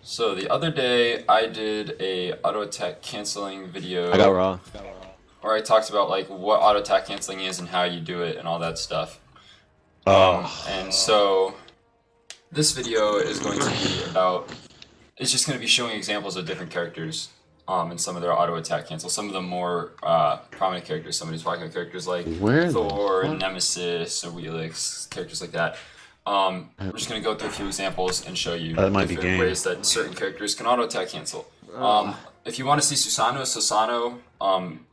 So the other day I did a auto attack canceling video. I got raw. Where I talked about like what auto attack canceling is and how you do it and all that stuff. And so this video is going to be about. It's just going to be showing examples of different characters and some of their auto attack cancel. Some of the more prominent characters, some of these popular characters like Thor, Nemesis, or Wheelix, characters like that. I'm just going to go through a few examples and show you different ways that certain characters can auto attack cancel. If you want to see Susano,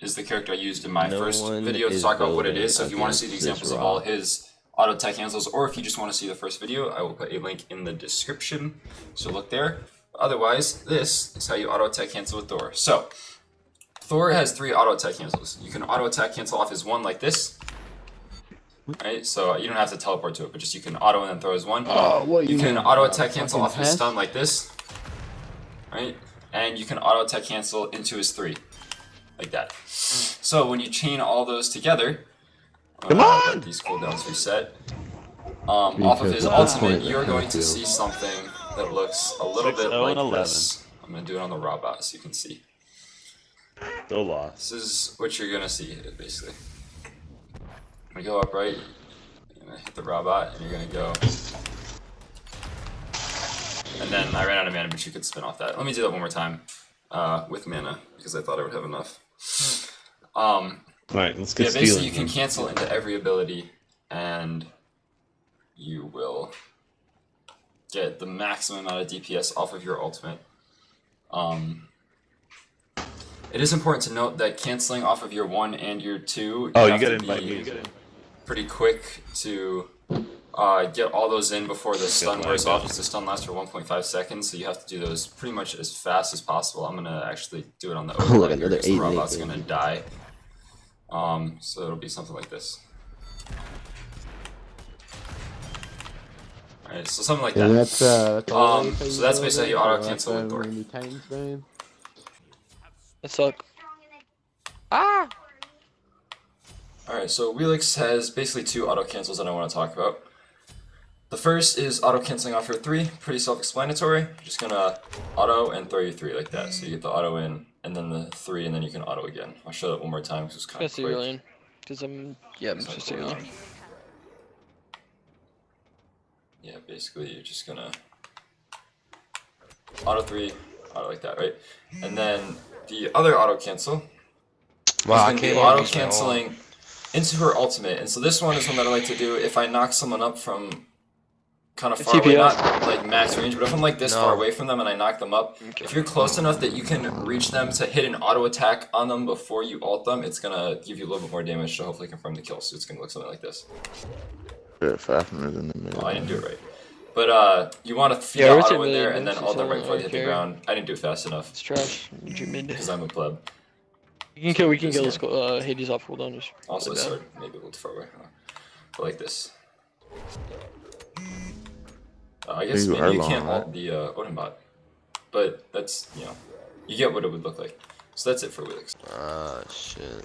is the character I used in my first video to talk about what it is. So if you want to see the examples of all his auto attack cancels, or if you just want to see the first video, I will put a link in the description. So look there. Otherwise, this is how you auto attack cancel with Thor. So Thor has 3 auto attack cancels. You can auto attack cancel off his 1 like this. Right, so you don't have to teleport to it, but just you can auto and then throw his 1. You can auto attack cancel off his stun like this. Right? And you can auto attack cancel into his 3. Like that. So when you chain all those together, let these cooldowns reset. Off of his ultimate, you're going to see something that looks a little bit like this. I'm going to do it on the raw bot so you can see. Still lost. This is what you're going to see, basically. I'm going to go up right, you're going to hit the raw bot, and you're going to go. And then I ran out of mana, but you could spin off that. Let me do that one more time with mana, because I thought I would have enough. Alright, let's get basically you can cancel into every ability, and you will get the maximum amount of DPS off of your ultimate. It is important to note that canceling off of your 1 and your 2, you gotta invite me. Pretty quick to get all those in before the stun wears off, because the stun lasts for 1.5 seconds, so you have to do those pretty much as fast as possible. I'm gonna actually do it on the overlay here, because the robot's gonna die. So it'll be something like this. Alright, so something like that. So that's basically how you auto cancel with Thor. That suck. Ah! Alright, so Wheelix has basically 2 auto cancels that I want to talk about. The first is auto canceling off your 3, pretty self-explanatory. You're just gonna auto and throw your 3 like that. So you get the auto in, and then the 3, and then you can auto again. I'll show that one more time because it's kind of quick. Because I'm just alien. Yeah, basically you're just gonna auto 3, auto like that, right? And then the other auto cancel is gonna be auto canceling into her ultimate. And so this one is one that I like to do if I knock someone up from kind of far away, not like max range, but if I'm like this far away from them and I knock them up, if you're close enough that you can reach them to hit an auto attack on them before you ult them, it's gonna give you a little bit more damage to hopefully confirm the kill. So it's gonna look something like this. Fafner's in the middle. Oh, I didn't do it right. But you want to feed the auto in there and then ult them right before they hit the ground. I didn't do it fast enough. It's trash. Because I'm a pleb. We can kill this Hades off cooldown. Just also, sword, maybe a little too far away. But like this. I guess maybe you can't ult the Odin bot. But that's, you know, you get what it would look like. So that's it for Wheelix. Shit.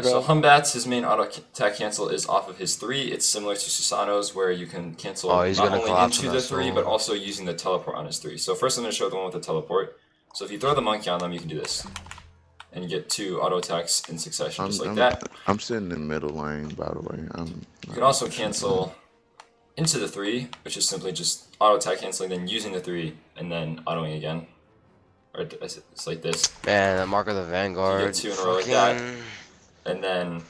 So Humbat's, his main auto attack cancel is off of his 3. It's similar to Susano's, where you can cancel not only into the 3, but also using the teleport on his 3. So first I'm going to show the one with the teleport. So if you throw the monkey on them, you can do this. And you get 2 auto attacks in succession, just like that. I'm sitting in the middle lane, by the way. You can also cancel into the 3, which is simply just auto attack canceling, then using the 3, and then autoing again. Or it's like this. Man, the Mark of the Vanguard. You get 2 in a row like that. And then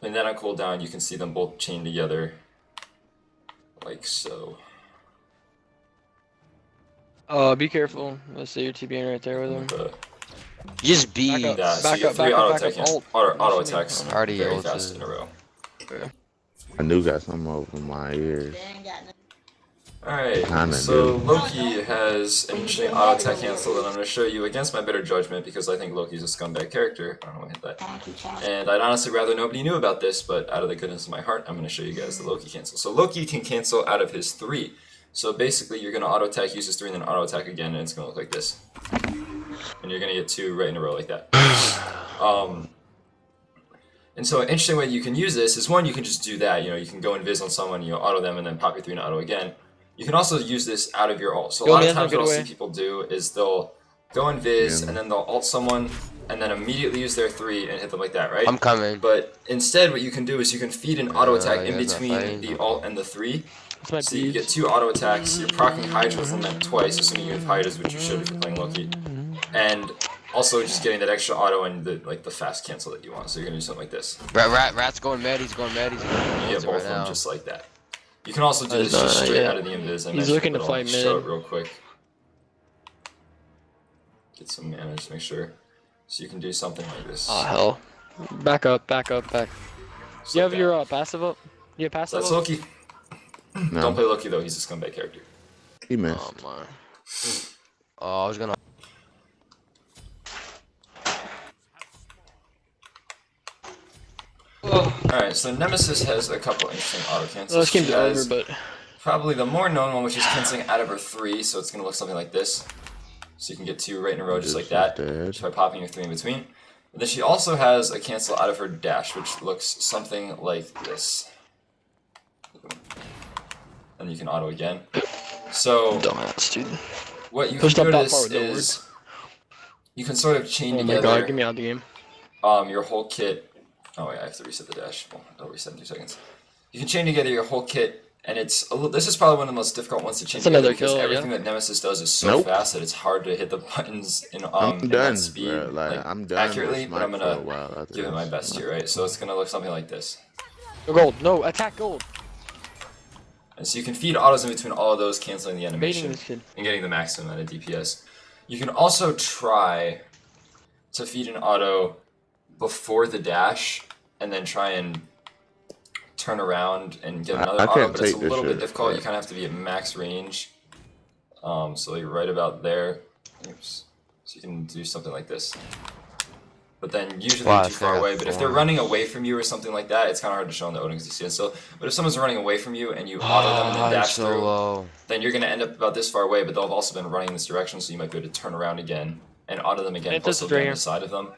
on cooldown, you can see them both chained together, like so. Be careful. Let's say you're TBing right there with him. Just be. Yeah, so you get 3 auto attacks very fast in a row. I knew got something over my ears. Alright, so Loki has an interesting auto attack cancel that I'm going to show you against my better judgment because I think Loki's a scumbag character. I don't want to hit that. And I'd honestly rather nobody knew about this, but out of the goodness of my heart, I'm going to show you guys the Loki cancel. So Loki can cancel out of his 3. So basically you're going to auto attack, use his 3, and then auto attack again, and it's going to look like this. And you're going to get 2 right in a row like that. And so an interesting way you can use this is, one, you can just do that. You know, you can go invis on someone, you know, auto them, and then pop your 3 and auto again. You can also use this out of your ult. So a lot of times what I'll see people do is they'll go invis, and then they'll ult someone, and then immediately use their 3 and hit them like that, right? I'm coming. But instead what you can do is you can feed an auto attack in between the ult and the 3. So you get 2 auto attacks, you're proccing Hydra from that twice, assuming you have Hydras, which you should if you're playing Loki. And also just getting that extra auto and the fast cancel that you want. So you're gonna do something like this. Rat's going mad, he's going mad, he's going mad. You get both of them just like that. You can also do this just straight out of the invis. He's looking to fight mid. Show it real quick. Get some mana just to make sure. So you can do something like this. Oh hell. Back up, back up, back. Just You like have your passive up? You have passive That's up? Loki. No. Don't play Loki though, he's a scumbag character. He missed. Oh man. Oh, I was gonna. Alright, so Nemesis has a couple interesting auto cancels. Well, this game's She over, has but probably the more known one, which is canceling out of her 3, so it's gonna look something like this. So you can get 2 right in a row just like that, just by popping your 3 in between. And then she also has a cancel out of her dash, which looks something like this. And you can auto again. So dumbass, dude. what you Pushed can up that notice far with no is you can sort of chain Oh my together god, get me out of the game. your whole kit. Oh wait, I have to reset the dash. Well, I'll reset in 2 seconds. You can chain together your whole kit, and it's a little. This is probably one of the most difficult ones to chain That's together another because kill, everything yeah. that Nemesis does is so Nope. fast that it's hard to hit the buttons in I'm in done, that speed bro. Like, I'm done accurately. with But I'm Smite for a gonna while after give it my this. best here, right? So it's gonna look something like this. No gold, no, attack gold. And so you can feed autos in between all of those, canceling the Baiting animation this kid. and getting the maximum amount of DPS. You can also try to feed an auto before the dash, and then try and turn around and get another I auto, can't but it's a take this little bit shit. difficult. You kind of have to be at max range. So you're right about there. Oops. So you can do something like this. But then usually Wow, too I far got away. But if they're thorns. running away from you or something like that, it's kind of hard to show on the Odin because you see it still. But if someone's running away from you and you auto them and then I'm dash so through, low. then you're going to end up about this far away, but they'll have also been running in this direction, so you might be able to turn around again and auto them again, Hey, plus this they'll is be on right the side of them.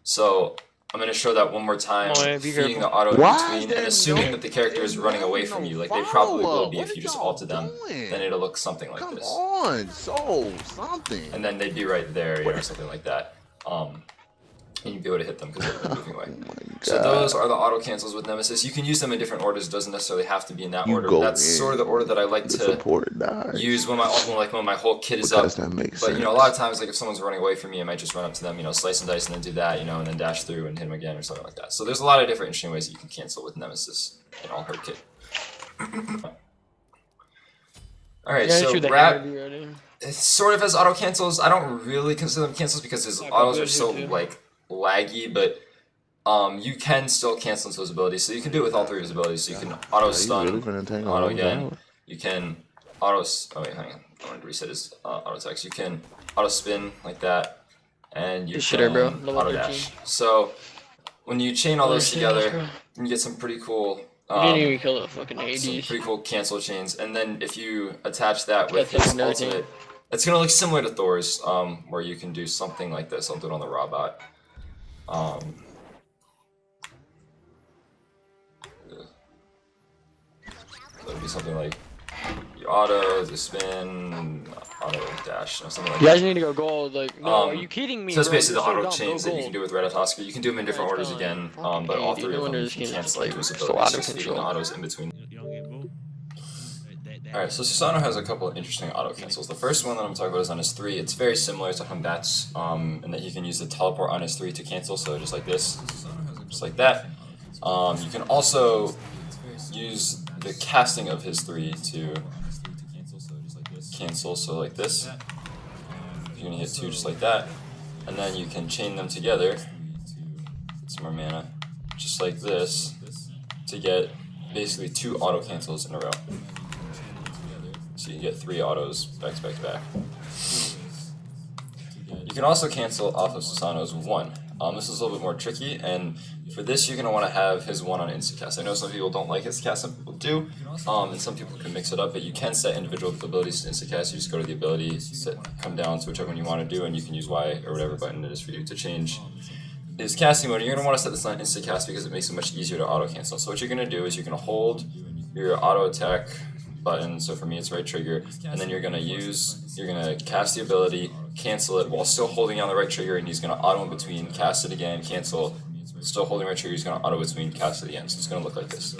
So I'm going to show that one more time, Oh, yeah, be feeding careful. the auto in Why between, is there and assuming no- that the character is running away from you, like they no probably will follow-up? be What if you are just y'all ulted them, doing? then it'll look something like Come this. on, so something. And then they'd be right there, you know, something like that. And you'd be able to hit them because they're moving away. So those are the auto cancels with Nemesis. You can use them in different orders. It doesn't necessarily have to be in that You order. go That's in, sort of the order that I like the to support dies. use when my whole kit is Because up. that makes But sense. you know, a lot of times, like if someone's running away from me, I might just run up to them, you know, slice and dice, and then do that, you know, and then dash through and hit them again or something like that. So there's a lot of different interesting ways that you can cancel with Nemesis in all her kit. All right, Yeah, so shoot the Rat hammer, be ready. it sort of has auto cancels. I don't really consider them cancels because his Yeah, autos good are so too. like laggy, but you can still cancel into his abilities. So you can do it with all 3 of his abilities. So you can auto Are you stun, really finna take auto all again. that? You can auto. Oh wait, hang on. I wanted to reset his auto attacks. You can auto spin like that, and you Good can shitter, bro. Level auto 13. dash. So when you chain all those Oh, shit, let's together, go. you get some pretty cool. You didn't even kill the fucking Some ADs. pretty cool cancel chains, and then if you attach that with That's his like everything. ultimate, it's gonna look similar to Thor's, where you can do something like this. I'll do it on the robot. So it'd be something like you auto, the spin, auto dash, you know, something like You that. guys need to go gold. Like, no, are you kidding me? So that's bro? basically the You're so auto dumb. chains Go that you can do with Red Hat Oscar. You can do them in different Yeah, orders it's again, fine. but all Fucking 3 no of wonder them this you can game is cancel into like his so abilities, out of just feeding the control. autos in between. Alright, so Susano has a couple of interesting auto cancels. The first one that I'm talking about is on his 3. It's very similar to Humbat's, in that he can use the teleport on his 3 to cancel, so just like this, just like that. You can also use the casting of his 3 to cancel, so like this. You're gonna hit 2 just like that, and then you can chain them together, some more mana, just like this, to get basically 2 auto cancels in a row. So you get 3 autos back to back to back. You can also cancel off of Susano's 1. This is a little bit more tricky, and for this you're going to want to have his 1 on Instacast. I know some people don't like Instacast, some people do, and some people can mix it up, but you can set individual abilities to Instacast. You just go to the ability, come down to whichever one you want to do, and you can use Y or whatever button it is for you to change is casting mode. You're going to want to set this on instant cast because it makes it much easier to auto cancel. So what you're going to do is you're going to hold your auto attack button, so for me it's right trigger, and then you're going to cast the ability, cancel it while still holding on the right trigger, and he's going to auto in between, cast it again, cancel, still holding right trigger, he's going to auto between, cast it again. So it's going to look like this.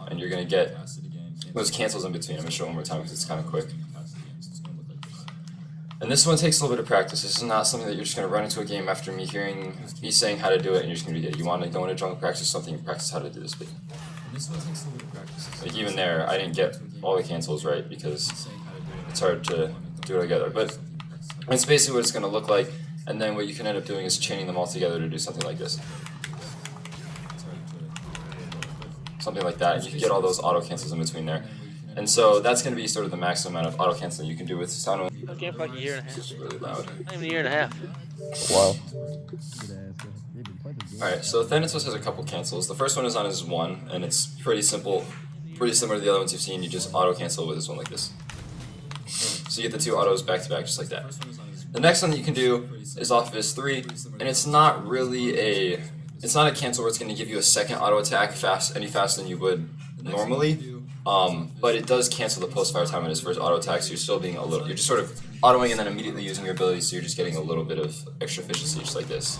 And you're going to get those cancels in between. I'm going to show it one more time because it's kind of quick. And this one takes a little bit of practice. This is not something that you're just going to run into a game after me saying how to do it and you're just going to be good. You want to go into jungle, practice something, practice how to do this. But this one takes a little bit of practice. Like even there, I didn't get all the cancels right because it's hard to do it together. But it's basically what it's going to look like. And then what you can end up doing is chaining them all together to do something like this. Something like that. You can get all those auto cancels in between there. And so that's going to be sort of the maximum amount of auto canceling you can do with sound. I can't fuck a year and a half. It's really loud. Not even a year and a half. Wow. Alright, so Thanatos has a couple cancels. The first one is on his 1, and it's pretty simple, pretty similar to the other ones you've seen. You just auto cancel with this one like this. So you get the 2 autos back to back just like that. The next one that you can do is off of his 3, and it's not really a cancel where it's going to give you a second auto attack any faster than you would normally. But it does cancel the post fire time on his first auto attack, so you're still being you're just sort of autoing and then immediately using your ability, so you're just getting a little bit of extra efficiency just like this.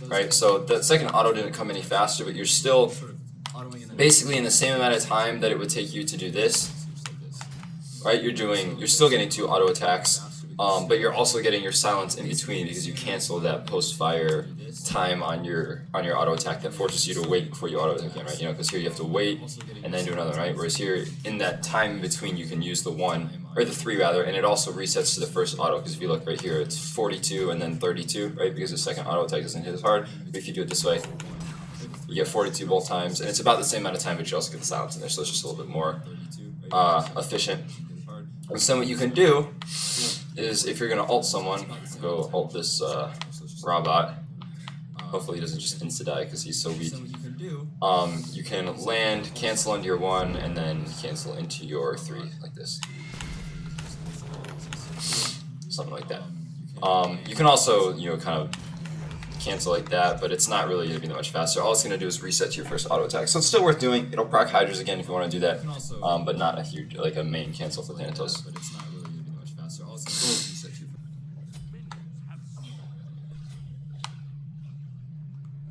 Right, so the second auto didn't come any faster, but you're still basically in the same amount of time that it would take you to do this. Right, you're still getting 2 auto attacks, but you're also getting your silence in between because you cancel that post fire time on your auto attack that forces you to wait before you auto attack again, right? You know, because here you have to wait and then do another, right? Whereas here in that time in between you can use the 1 or the 3 rather, and it also resets to the first auto. Because if you look right here, it's 42 and then 32, right? Because the second auto attack doesn't hit as hard. But if you do it this way, you get 42 both times, and it's about the same amount of time, but you also get the silence in there, so it's just a little bit more efficient. And so what you can do is if you're gonna ult someone, go ult this robot. Hopefully he doesn't just insta-die because he's so weak. You can land, cancel into your 1, and then cancel into your 3, like this. Something like that. You can also, kind of cancel like that, but it's not really going to be that much faster. All it's going to do is reset to your first auto attack. So it's still worth doing. It'll proc Hydras again if you want to do that, but not a huge, like a main cancel for Thanatos.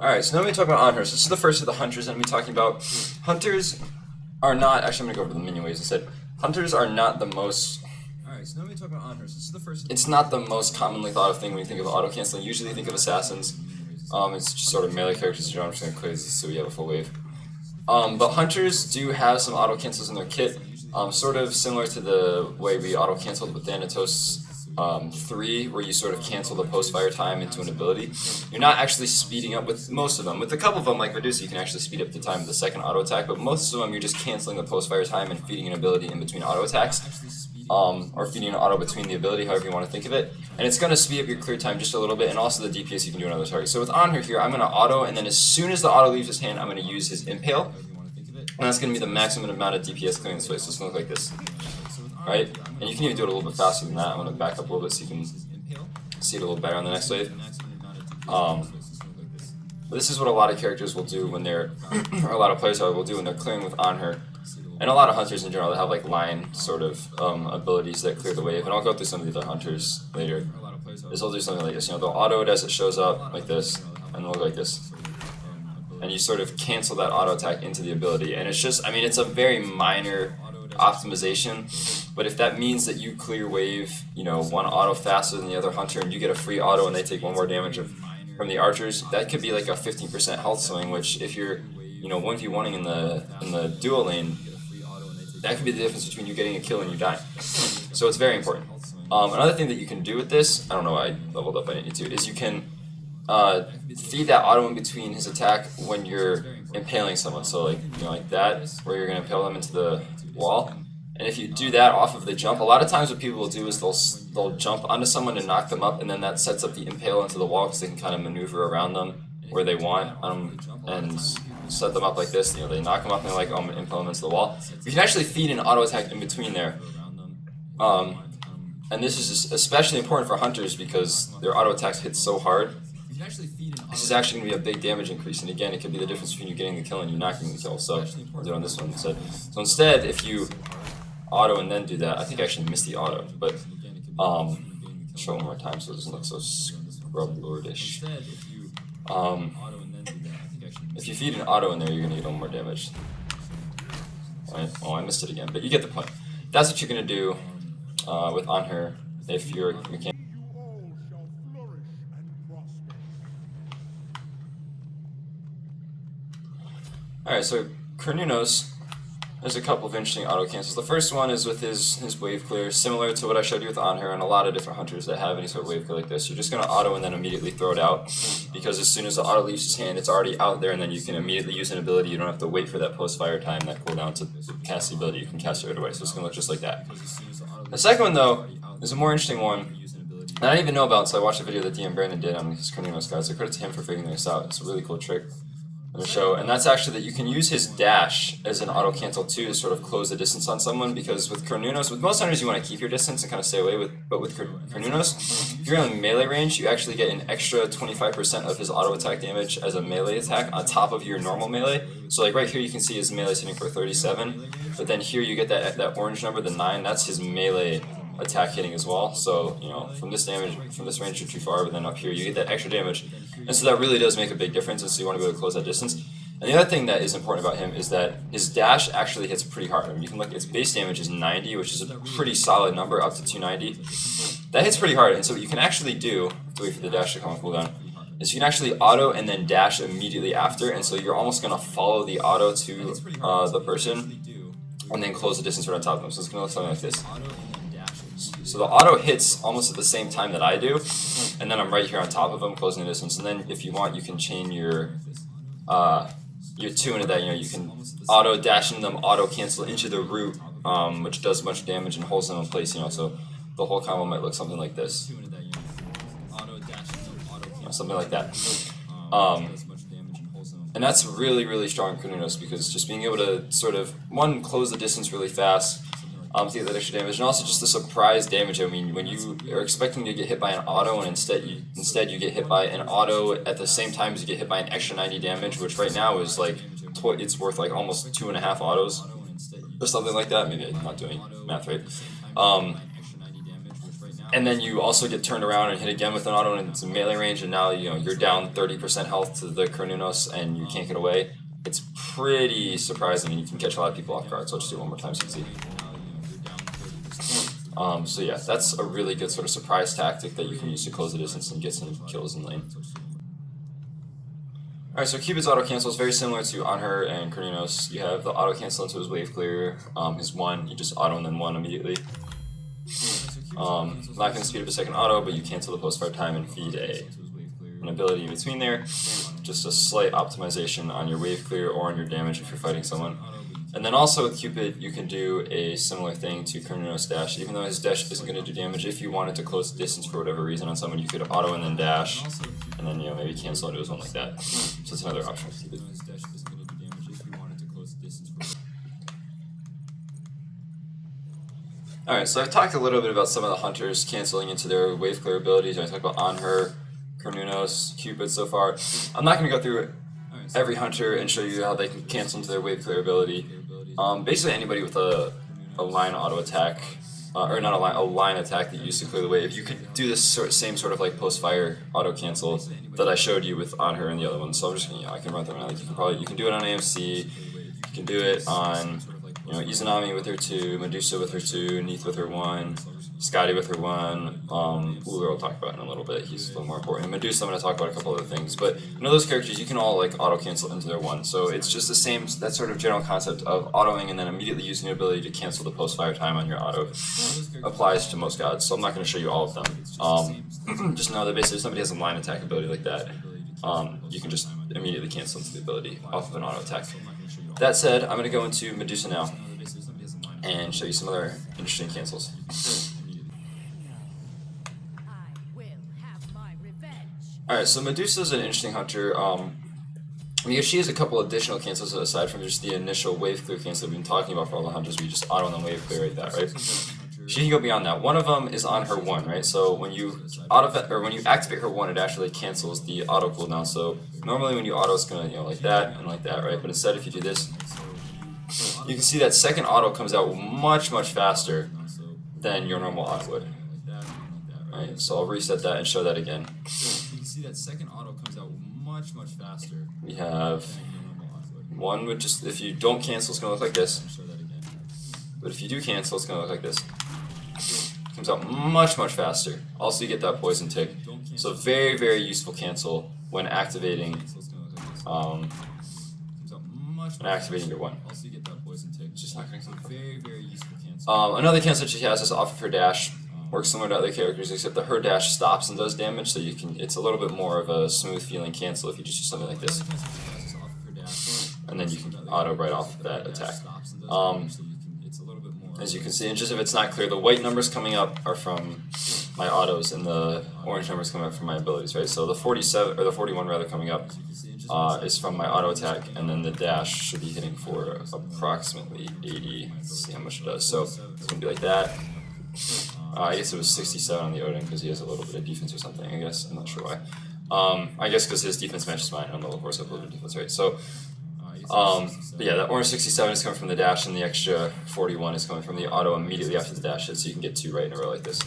Alright, so now we talk about Anhur. So this is the first of the Hunters I'm going to be talking about. Hunters are not, actually I'm going to go over the minion waves instead. Hunters are not the most... Alright, so now we talk about Anhur. So this is the first... It's not the most commonly thought of thing when you think of auto-canceling. Usually you think of assassins. It's just sort of melee characters. I'm just going to clear these so we have a full wave. But Hunters do have some auto-cancels in their kit. Sort of similar to the way we auto-canceled with Thanatos 3, where you sort of cancel the post-fire time into an ability. You're not actually speeding up with most of them. With a couple of them, like Medusa, you can actually speed up the time of the second auto attack, but most of them you're just canceling the post-fire time and feeding an ability in between auto attacks, or feeding an auto between the ability, however you want to think of it. And it's going to speed up your clear time just a little bit, and also the DPS you can do on other targets. So with Anhur here, I'm going to auto, and then as soon as the auto leaves his hand, I'm going to use his Impale. And that's going to be the maximum amount of DPS clearing this way, so it's going to look like this. Right? And you can even do it a little bit faster than that. I'm going to back up a little bit so you can see it a little better on the next wave. But this is what a lot of characters will do when they're, or a lot of players will do when they're clearing with Anhur. And a lot of hunters in general that have like line sort of abilities that clear the wave. And I'll go through some of the other hunters later. This will do something like this. They'll auto it as it shows up, like this, and they'll look like this. And you sort of cancel that auto attack into the ability. And it's just, it's a very minor optimization, but if that means that you clear wave, one auto faster than the other hunter, and you get a free auto and they take 1 more damage from the archers, that could be like a 15% health swing, which if you're, 1v1ing in the duo lane, that could be the difference between you getting a kill and you dying. So it's very important. Another thing that you can do with this, I don't know why I leveled up, I didn't need to, is you can feed that auto in between his attack when you're impaling someone. So like that, where you're going to impale them into the wall. And if you do that off of the jump, a lot of times what people will do is they'll jump onto someone to knock them up, and then that sets up the impale into the wall because they can kind of maneuver around them where they want, and set them up like this. They knock them up and they're like, I'm going to impale them into the wall. You can actually feed an auto attack in between there. and this is especially important for hunters because their auto attacks hit so hard. This is actually going to be a big damage increase, and again, it could be the difference between you getting the kill and you not getting the kill. So we're doing this one instead. So instead, if you auto and then do that, I think I actually missed the auto, but show one more time so it doesn't look so scrub lordish. If you feed an auto in there, you're going to get a little more damage. Right? Oh, I missed it again, but you get the point. That's what you're going to do with Anhur if you're mechanic. Alright, so Cernunnos, there's a couple of interesting auto cancels. The first one is with his wave clear, similar to what I showed you with Anhur and a lot of different hunters that have any sort of wave clear like this. You're just going to auto and then immediately throw it out, because as soon as the auto leaves his hand, it's already out there, and then you can immediately use an ability. You don't have to wait for that post-fire time, that cooldown to cast the ability. You can cast it right away, so it's going to look just like that. The second one, though, is a more interesting one that I didn't even know about, so I watched a video that DM Brandon did on his Cernunnos guys. So credit to him for figuring this out. It's a really cool trick. The show, and that's actually that you can use his dash as an auto cancel too to sort of close the distance on someone, because with Cernunnos, with most hunters you want to keep your distance and kind of stay away with, but with Cernunnos, if you're in melee range, you actually get an extra 25% of his auto attack damage as a melee attack on top of your normal melee. So like right here you can see his melee is hitting for 37, but then here you get that orange number, the 9, that's his melee attack hitting as well. So, you know, from this range you're too far, but then up here you get that extra damage. And so that really does make a big difference, and so you want to be able to close that distance. And the other thing that is important about him is that his dash actually hits pretty hard. I mean, you can look, its base damage is 90, which is a pretty solid number, up to 290. That hits pretty hard, and so what you can actually do, to wait for the dash to come on cooldown, is you can actually auto and then dash immediately after, and so you're almost going to follow the auto to the person, and then close the distance right on top of them. So it's going to look something like this. So the auto hits almost at the same time that I do, and then I'm right here on top of him, closing the distance. And then if you want, you can chain your 2 into that. You know, you can auto dash into them, auto cancel into the root, which does much damage and holds them in place. You know, so the whole combo might look something like this. You know, something like that. And that's really, really strong in Cernunnos, because just being able to sort of, one, close the distance really fast, to get that extra damage, and also just the surprise damage. I mean, when you are expecting to get hit by an auto, and instead you get hit by an auto at the same time as you get hit by an extra 90 damage, which right now is like, it's worth like almost 2.5 autos, or something like that. Maybe I'm not doing math right. And then you also get turned around and hit again with an auto, and it's in melee range, and now you're down 30% health to the Cernunnos, and you can't get away. It's pretty surprising, and you can catch a lot of people off guard. So I'll just do it one more time so you can see. So yeah, that's a really good sort of surprise tactic that you can use to close the distance and get some kills in lane. Alright, so Cupid's auto cancel is very similar to Anhur and Cernunnos. You have the auto cancel into his wave clear, his 1, you just auto and then 1 immediately. Not going to speed up a second auto, but you cancel the post-fire time and feed an ability in between there. Just a slight optimization on your wave clear or on your damage if you're fighting someone. And then also with Cupid, you can do a similar thing to Cernunnos' dash. Even though his dash isn't going to do damage, if you wanted to close the distance for whatever reason on someone, you could auto and then dash, and then maybe cancel into his one like that. So it's another option with Cupid. Alright, so I've talked a little bit about some of the hunters canceling into their wave clear abilities. I talked about Anhur, Cernunnos, Cupid so far. I'm not going to go through every hunter and show you how they can cancel into their wave clear ability. Basically anybody with a line auto attack, or not a line attack that you use to clear the wave, you could do this same sort of like post-fire auto cancel that I showed you with Anhur and the other one. So I'm just gonna, I can run through it now. You can do it on AMC, you can do it on Izanami with her 2, Medusa with her 2, Neith with her 1, Skadi with her 1, Ullr I'll talk about in a little bit, he's a little more important. And Medusa I'm going to talk about a couple other things, but those characters you can all like auto cancel into their 1, so it's just the same, that sort of general concept of autoing and then immediately using the ability to cancel the post-fire time on your auto applies to most gods, so I'm not going to show you all of them. Just know that basically if somebody has a line attack ability like that, you can just immediately cancel into the ability off of an auto attack. That said, I'm going to go into Medusa now and show you some other interesting cancels. Alright, so Medusa is an interesting hunter. Because she has a couple additional cancels aside from just the initial wave clear cancel we've been talking about for all the hunters, we just auto and then wave clear like that, right? she can go beyond that. One of them is on her 1, right? So when you activate her 1, it actually cancels the auto cooldown. So normally when you auto, it's gonna like that and like that, right? But instead, if you do this, you can see that second auto comes out much faster than your normal auto would. Right? So I'll reset that and show that again. You can see that second auto comes out much faster. We have 1 with just, if you don't cancel, it's gonna look like this. But if you do cancel, it's gonna look like this. Comes out much faster. Also, you get that poison tick. So very useful cancel when activating your 1. Just not another cancel that she has is off of her dash. Works similar to other characters, except that her dash stops and does damage. So it's a little bit more of a smooth feeling cancel if you just do something like this, and then you can auto right off that attack. As you can see, and just if it's not clear, the white numbers coming up are from my autos, and the orange numbers coming up from my abilities, right? So the 47 or the 41 rather coming up is from my auto attack, and then the dash should be hitting for approximately 80. Let's see how much it does. So it's gonna be like that. I guess it was 67 on the Odin because he has a little bit of defense or something. I guess I'm not sure why. I guess because his defense matches mine. I'm of course I have a little bit of defense, right? So. But yeah, that orange 67 is coming from the dash, and the extra 41 is coming from the auto immediately after the dash hit, so you can get 2 right in a row like this.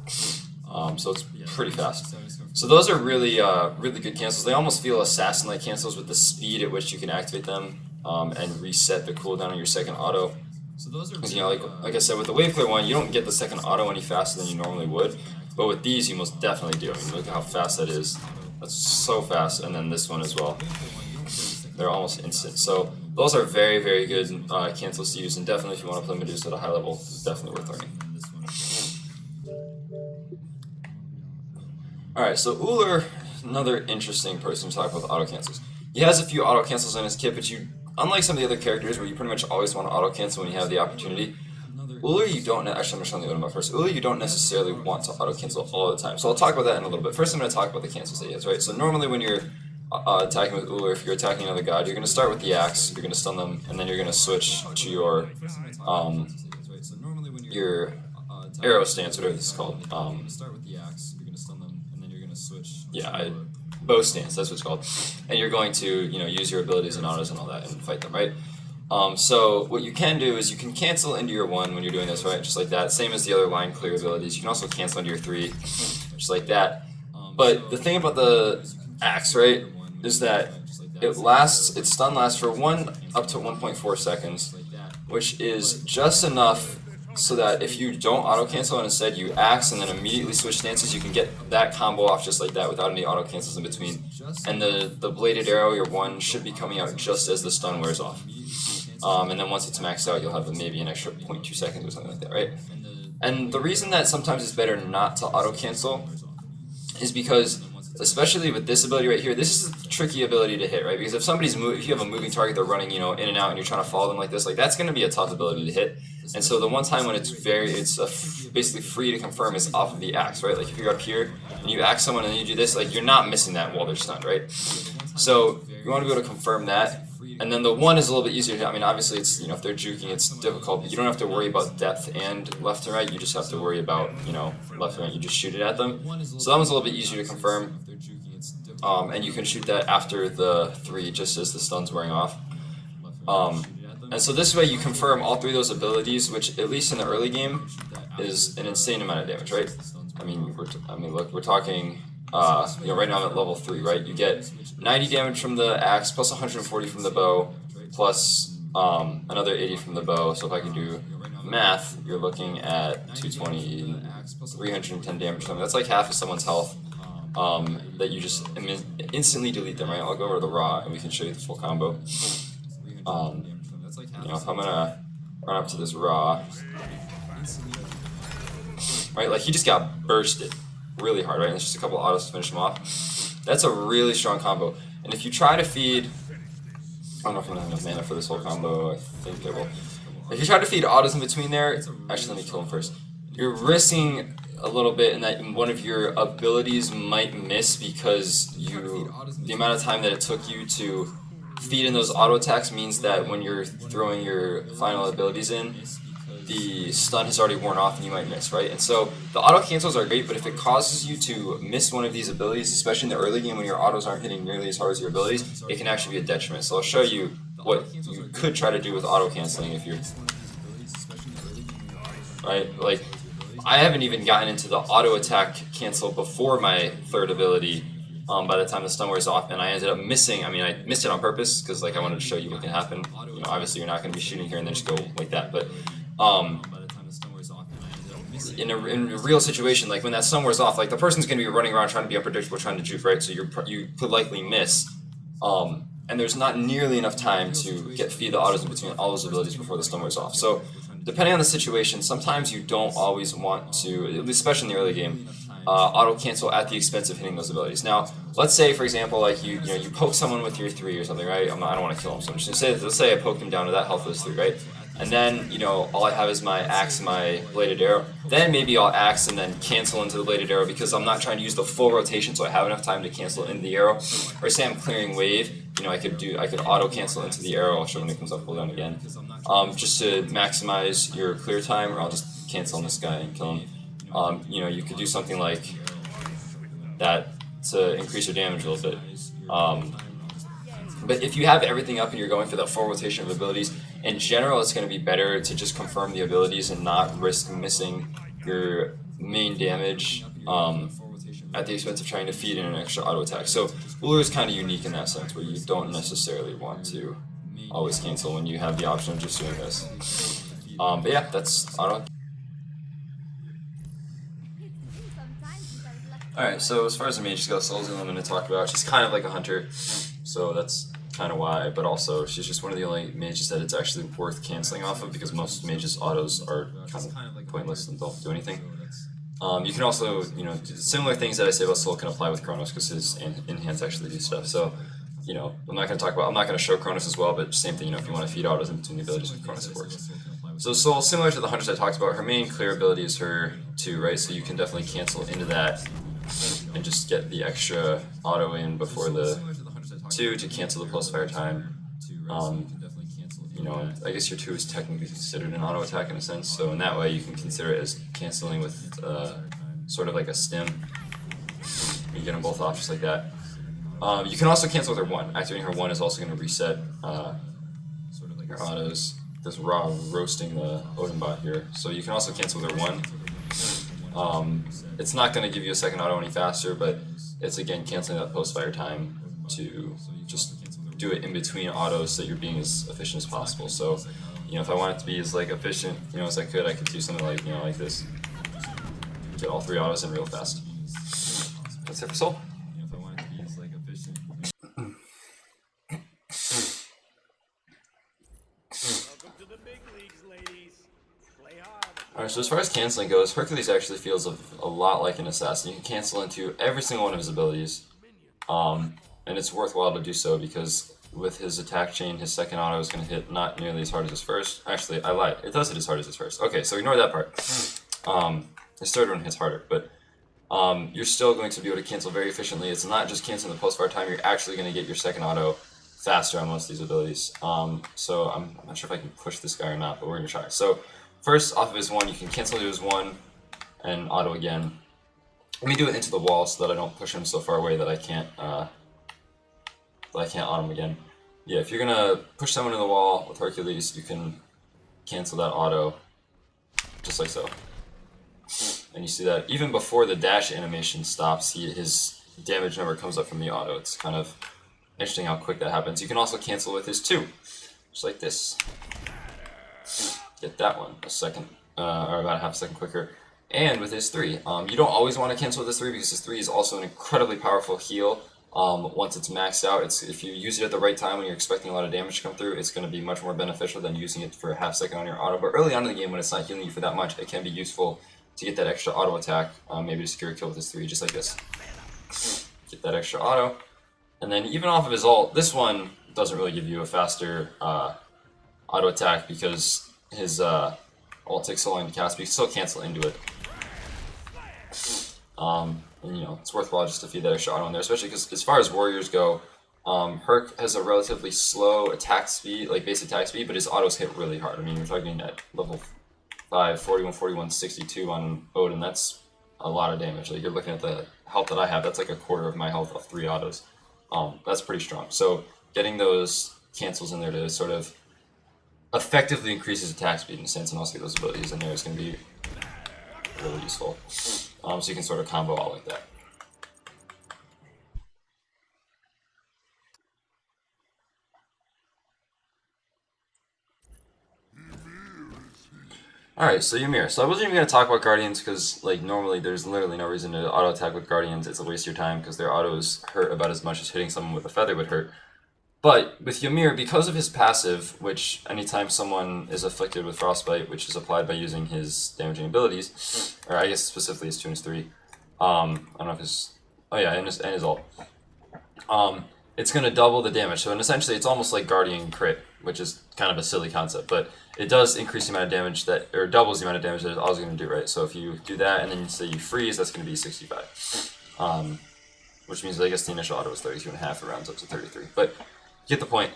So it's pretty fast. So those are really good cancels. They almost feel assassin-like cancels with the speed at which you can activate them and reset the cooldown on your second auto. Because like I said, with the wave clear one, you don't get the second auto any faster than you normally would, but with these you most definitely do. I mean, look at how fast that is. That's so fast, and then this one as well. They're almost instant. So those are very good cancels to use, and definitely if you want to play Medusa at a high level, it's definitely worth learning. Alright, so Ullr, another interesting person to talk about with auto cancels. He has a few auto cancels in his kit, but unlike some of the other characters where you pretty much always want to auto cancel when you have the opportunity, Ullr you don't, actually I'm going to show the Odin first. Ullr you don't necessarily want to auto cancel all the time. So I'll talk about that in a little bit. First I'm going to talk about the cancels that he has, right? So normally when you're attacking with Ullr, if you're attacking another god, you're going to start with the axe, you're going to stun them, and then you're going to switch to your arrow stance, whatever this is called. Bow stance, that's what it's called. And you're going to, use your abilities and autos and all that and fight them, right? So what you can do is you can cancel into your 1 when you're doing this, right? Just like that. Same as the other line clear abilities. You can also cancel into your 3, just like that. But the thing about the axe, right, is that its stun lasts for 1 up to 1.4 seconds, which is just enough so that if you don't auto cancel and instead you axe and then immediately switch stances, you can get that combo off just like that without any auto cancels in between. And the bladed arrow, your 1, should be coming out just as the stun wears off. And then once it's maxed out, you'll have maybe an extra 0.2 seconds or something like that, right? And the reason that sometimes it's better not to auto cancel is because, especially with this ability right here, this is a tricky ability to hit, right? Because if if you have a moving target, they're running, in and out, and you're trying to follow them like this, that's going to be a tough ability to hit. And so the one time when it's basically free to confirm is off of the axe, right? Like if you're up here and you axe someone and then you do this, you're not missing that while they're stunned, right? So you want to be able to confirm that. And then the 1 is a little bit easier to, obviously it's, if they're juking, it's difficult, but you don't have to worry about depth and left and right, you just have to worry about, left and right, you just shoot it at them. So that one's a little bit easier to confirm. And you can shoot that after the 3, just as the stun's wearing off. And so this way you confirm all 3 of those abilities, which at least in the early game is an insane amount of damage, right? Look, we're talking, right now I'm at level 3, right? You get 90 damage from the axe, plus 140 from the bow, plus another 80 from the bow. So if I can do math, you're looking at 220, 310 damage from them. That's like half of someone's health. That you just instantly delete them, right? I'll go over to the Ra and we can show you the full combo. If I'm gonna run up to this Ra, right? He just got bursted really hard, right? And it's just a couple autos to finish him off. That's a really strong combo. And if you try to feed, I don't know if I'm gonna have enough mana for this whole combo. I think I will. If you try to feed autos in between there, actually let me kill him first. You're risking a little bit in that one of your abilities might miss because the amount of time that it took you to feed in those auto attacks means that when you're throwing your final abilities in, the stun has already worn off and you might miss, right? And so the auto cancels are great, but if it causes you to miss one of these abilities, especially in the early game when your autos aren't hitting nearly as hard as your abilities, it can actually be a detriment. So I'll show you what you could try to do with auto canceling if you're right. Like I haven't even gotten into the auto attack cancel before my third ability. By the time the stun wears off, and I ended up missing. I mean, I missed it on purpose because like I wanted to show you what can happen. You know, obviously you're not going to be shooting here and then just go like that, but in a real situation, like when that stun wears off, like the person's going to be running around trying to be unpredictable, trying to juke, right? So you could likely miss, and there's not nearly enough time to feed the autos in between all those abilities before the stun wears off. So depending on the situation, sometimes you don't always want to, especially in the early game, auto cancel at the expense of hitting those abilities. Now, let's say, for example, like you poke someone with your 3 or something, right? I don't want to kill him, so I'm just gonna say, let's say I poke them down to that health with 3, right? And then, all I have is my axe and my bladed arrow. Then maybe I'll axe and then cancel into the bladed arrow because I'm not trying to use the full rotation, so I have enough time to cancel into the arrow. Or say I'm clearing wave, I could auto cancel into the arrow. I'll show when it comes up cooldown again, just to maximize your clear time. Or I'll just cancel on this guy and kill him. You could do something like that to increase your damage a little bit. But if you have everything up and you're going for that full rotation of abilities, in general it's going to be better to just confirm the abilities and not risk missing your main damage at the expense of trying to feed in an extra auto attack. So Ullr is kind of unique in that sense, where you don't necessarily want to always cancel when you have the option of just doing this. But yeah, that's auto. Alright, so as far as the mages go, Solzil I'm going to talk about. She's kind of like a hunter, so that's kind of why, but also she's just one of the only mages that it's actually worth canceling off of, because most mages' autos are kind of pointless and don't do anything. You can also, similar things that I say about Sol can apply with Chronos, because his in-hands actually do stuff. So, I'm not going to show Chronos as well, but same thing, if you want to feed autos in between the abilities with Chronos, it works. So Sol, similar to the hunters I talked about, her main clear ability is her 2, right? So you can definitely cancel into that and just get the extra auto in before the 2 to cancel the plus fire time. I guess your 2 is technically considered an auto attack in a sense, so in that way you can consider it as canceling with sort of like a stim. You get them both off just like that. You can also cancel with her 1. Activating her 1 is also going to reset your autos. This raw roasting the Odin bot here. So you can also cancel with her 1. It's not going to give you a second auto any faster, but it's again canceling that post-fire time to just do it in between autos so that you're being as efficient as possible. So, if I want it to be as efficient, as I could do something like, like this. Get all 3 autos in real fast. That's it for Sol. Alright, so as far as canceling goes, Hercules actually feels a lot like an assassin. You can cancel into every single one of his abilities, and it's worthwhile to do so because with his attack chain, his second auto is going to hit not nearly as hard as his first. Actually, I lied. It does hit as hard as his first. Okay, so ignore that part. His third one hits harder, but you're still going to be able to cancel very efficiently. It's not just canceling the post-fire time, you're actually going to get your second auto faster on most of these abilities. So I'm not sure if I can push this guy or not, but we're going to try. So first, off of his 1, you can cancel to his 1 and auto again. Let me do it into the wall so that I don't push him so far away that I can't auto him again. Yeah, if you're gonna push someone in the wall with Hercules, you can cancel that auto just like so. And you see that even before the dash animation stops, his damage number comes up from the auto. It's kind of interesting how quick that happens. You can also cancel with his 2, just like this. Get that one a second, or about a half a second quicker. And with his 3, you don't always want to cancel with his 3 because his 3 is also an incredibly powerful heal. Once it's maxed out, if you use it at the right time when you're expecting a lot of damage to come through, it's going to be much more beneficial than using it for a half second on your auto. But early on in the game, when it's not healing you for that much, it can be useful to get that extra auto attack, maybe to secure a kill with his 3, just like this. Get that extra auto. And then even off of his ult, this one doesn't really give you a faster auto attack because his ult takes so long to cast, but you can still cancel into it. And it's worthwhile just to feed that extra auto in there, especially because as far as warriors go, Herc has a relatively slow attack speed, like base attack speed, but his autos hit really hard. I mean, we're talking at level 45, 41, 41, 62 on Odin. That's a lot of damage. Like, you're looking at the health that I have, that's like a quarter of my health of 3 autos. That's pretty strong. So getting those cancels in there to sort of effectively increase his attack speed in a sense, and also get those abilities in there is going to be really useful. So you can sort of combo all like that. Alright, so Ymir. So I wasn't even going to talk about Guardians because, like, normally there's literally no reason to auto-attack with Guardians. It's a waste of your time because their autos hurt about as much as hitting someone with a feather would hurt. But with Ymir, because of his passive, which anytime someone is afflicted with Frostbite, which is applied by using his damaging abilities, or I guess specifically his 2 and his 3, I don't know if his... Oh yeah, and his ult. It's going to double the damage. So essentially it's almost like Guardian crit, which is kind of a silly concept, but it does increase the amount of damage that, or doubles the amount of damage that it's always going to do, right? So if you do that and then say you freeze, that's going to be 65. Which means I guess the initial auto was 32.5, it rounds up to 33. But you get the point.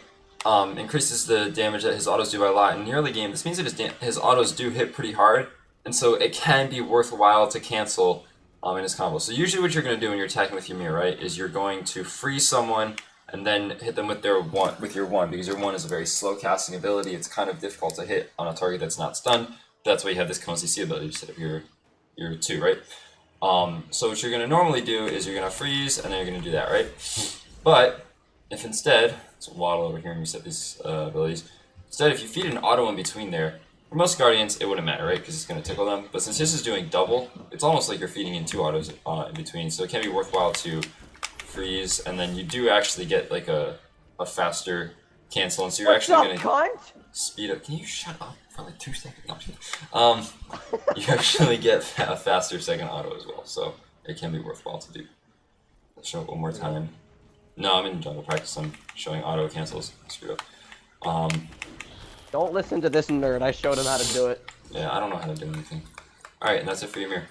Increases the damage that his autos do by a lot. In the early game, this means that his autos do hit pretty hard, and so it can be worthwhile to cancel in his combo. So usually what you're going to do when you're attacking with Ymir, right, is you're going to freeze someone and then hit them with your one, because your one is a very slow casting ability. It's kind of difficult to hit on a target that's not stunned. That's why you have this Cone CC ability to set up your 2, right? So what you're going to normally do is you're going to freeze, and then you're going to do that, right? But if instead, let's waddle over here and reset these abilities. Instead, if you feed an auto in between there, for most Guardians, it wouldn't matter, right? Because it's going to tickle them. But since this is doing double, it's almost like you're feeding in 2 autos in between. So it can be worthwhile to freeze, and then you do actually get like a faster cancel, and so you're actually going to speed up. Can you shut up for like 2 seconds? No, I'm kidding. You actually get a faster second auto as well, so it can be worthwhile to do. Let's show it one more time. No, I'm in jungle practice. I'm showing auto cancels. Screw up. Don't listen to this nerd. I showed him how to do it. Yeah, I don't know how to do anything. All right, and that's it for Ymir.